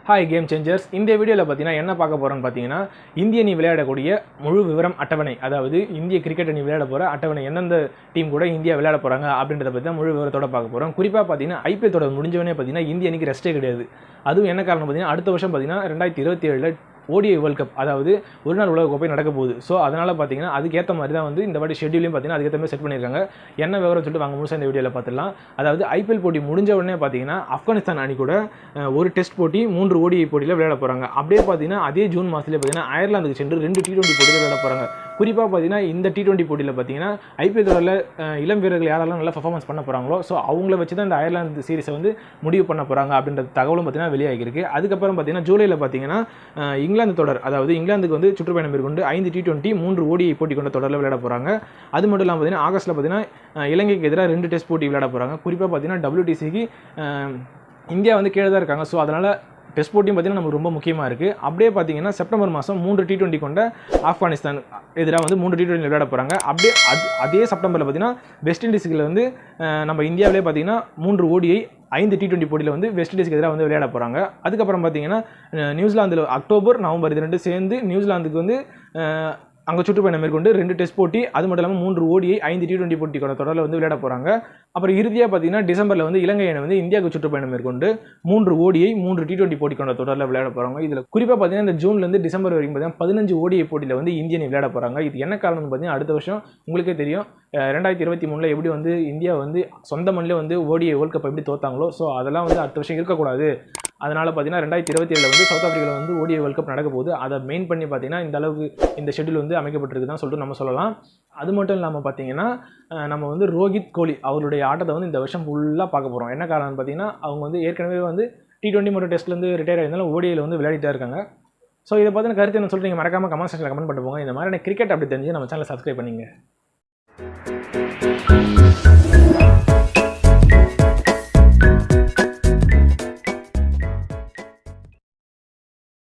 Hi game changers. இந்த வீடியோவில் பார்த்தீங்கன்னா என்ன பார்க்க போகிறோன்னு பார்த்தீங்கன்னா இந்திய அணி விளையாடக்கூடிய முழு விவரம் அட்டவணை, அதாவது இந்திய கிரிக்கெட் அணி விளையாட போகிற அட்டவணை, எந்தெந்த டீம் கூட இந்தியா விளையாட போகிறாங்க அப்படின்றத பற்றி தான் முழு விவரத்தோட பார்க்க போகிறோம். குறிப்பாக பார்த்தீங்கன்னா ஐபிஎல் தொடர் முடிஞ்சவனே பார்த்தீங்கன்னா இந்திய அணிக்கு ரெஸ்ட்டே கிடையாது. அதுவும் என்ன காரணம் பார்த்தீங்கன்னா அடுத்த வருஷம் பார்த்தீங்கன்னா 2027 ஓடிஐ வேர்ல்ட் கப், அதாவது ஒரு நாள் உலக கோப்பை நடக்க போகுது. ஸோ அதனால் பார்த்தீங்கன்னா அதுக்கேற்ற மாதிரி தான் வந்து இந்த வாட்டி ஷெட்யூலையும் பார்த்தீங்கன்னா அதுக்கேற்ற மாதிரி செட் பண்ணியிருக்காங்க. என்ன விவரம் சொல்லிட்டு வாங்க முழுசாக இந்த வீடியோவில் பார்த்துடலாம். அதாவது ஐபிஎல் போட்டி முடிஞ்ச உடனே பார்த்தீங்கன்னா ஆப்கானிஸ்தான் அணி கூட ஒரு டெஸ்ட் போட்டி 3 ஓடிஐ போட்டியில் விளையாட போகிறாங்க. அப்படியே பார்த்தீங்கன்னா அதே ஜூன் மாதத்துலேயே பார்த்தீங்கன்னா அயர்லாந்துக்கு சென்று 2 T20 போட்டியில் விளையாட போகிறாங்க. குறிப்பாக பார்த்தீங்கன்னா இந்த T20 போட்டியில் பார்த்தீங்கன்னா ஐபிஎல் தொடரில் இளம் வீரர்கள் யாரெல்லாம் நல்லா பர்ஃபார்மன்ஸ் பண்ண போகிறாங்களோ ஸோ அவங்கள வச்சு தான் இந்த அயர்லாந்து சீரிஸை வந்து முடிவு பண்ண போகிறாங்க அப்படின்ற தகவலும் பார்த்தீங்கன்னா வெளியாகிருக்கு. அதுக்கப்புறம் பார்த்தீங்கன்னா ஜூலையில் பார்த்தீங்கன்னா இங்கிலாந்து தொடர், அதாவது இங்கிலாந்துக்கு வந்து சுற்றுப்பயணம் மேற்கொண்டு 5 T20 3 ஓடிஐ போட்டி கொண்ட தொடரில் விளையாட போகிறாங்க. அது மட்டும் இல்லாமல் பார்த்தீங்கன்னா ஆகஸ்ட்டில் பார்த்தீங்கன்னா இலங்கைக்கு எதிராக 2 டெஸ்ட் போட்டி விளையாட போகிறாங்க. குறிப்பாக பார்த்தீங்கன்னா WTCக்கு இந்தியா வந்து கீழே தான் இருக்காங்க. ஸோ அதனால் டெஸ்ட் போட்டியும் பார்த்தீங்கன்னா நமக்கு ரொம்ப முக்கியமாக இருக்குது. அப்படியே பார்த்தீங்கன்னா செப்டம்பர் மாதம் 3 T20 கொண்ட ஆப்கானிஸ்தான் எதிராக வந்து 3 T20 விளையாட போகிறாங்க. அப்படியே அதே செப்டம்பரில் பார்த்தீங்கன்னா வெஸ்ட் இண்டீஸுக்கு வந்து நம்ம இந்தியாவிலே பார்த்தீங்கன்னா 3 ஓடிஐ 5 T20 போட்டியில் வந்து வெஸ்ட் இண்டீஸ்க்கு எதிராக வந்து விளையாட போகிறாங்க. அதுக்கப்புறம் பார்த்தீங்கன்னா நியூசிலாந்தில் அக்டோபர் நவம்பர் இது 2 சேர்ந்து நியூசிலாந்துக்கு வந்து அங்கே சுற்றுப்பயணம் மேற்கொண்டு 2 டெஸ்ட் போட்டி, அது மட்டும் இல்லாமல் 3 ஓடிஐ 5 T20 போட்டி கொண்ட தொடரில் வந்து விளையாட போகிறாங்க. அப்புறம் இறுதியாக பார்த்தீங்கன்னா டிசம்பரில் வந்து இலங்கை அணி வந்து இந்தியாவுக்கு சுற்றுப்பயணம் மேற்கொண்டு 3 ஓடிஐ 3 T20 போட்டி கொண்ட தொடரில் விளையாட போகிறாங்க. இதில் குறிப்பாக பார்த்தீங்கன்னா இந்த ஜூன்லேருந்து டிசம்பர் வரைக்கும் பார்த்தீங்கன்னா 15 ஓடிஐ போட்டியில் வந்து இந்திய அணி விளையாட போகிறாங்க. இது என்ன காரணம்னு பார்த்தீங்கன்னா அடுத்த வருஷம் உங்களுக்கே தெரியும் 2023 எப்படி வந்து இந்தியா வந்து சொந்த மண்ணில் வந்து ஓடிஐ வேர்ல்ட் கப் எப்படி தோத்தாங்களோ, ஸோ அதெல்லாம் வந்து அடுத்த வருஷம் இருக்கக்கூடாது. அதனால் பார்த்தீங்கன்னா 2027 வந்து சவுத் ஆஃப்ரிக்காவில் வந்து ஓடிஐ வேர்ல்ட் கப் நடக்க போகுது. அதை மெயின் பண்ணி பார்த்தீங்கன்னா இந்த அளவுக்கு இந்த ஷெட்யூல் வந்து அமைக்கப்பட்டிருக்கு தான் சொல்லிட்டு நம்ம சொல்லலாம். அது மட்டும் இல்லாமல் பார்த்தீங்கன்னா நம்ம வந்து ரோஹித் கோலி அவருடைய ஆட்டத்தை வந்து இந்த வருஷம் ஃபுல்லாக பார்க்க போகிறோம். என்ன காரணம்னு பார்த்தீங்கன்னா அவங்க வந்து ஏற்கனவே வந்து T20 மற்றும் டெஸ்ட்லேருந்து ரிட்டையர் ஆயிருந்தாலும் ஓடிஐயில் வந்து விளையாடிட்டே இருக்காங்க. ஸோ இதை பார்த்து கருத்து என்ன சொல்கிறீங்க மறக்காமல் கமெண்ட் செக்ஷனில் கமெண்ட் பண்ணிட்டு போங்க. இந்த மாதிரி கிரிக்கெட் அப்படி தெரிஞ்சு நம்ம சேனலை சப்ஸ்கிரைப் பண்ணிங்க.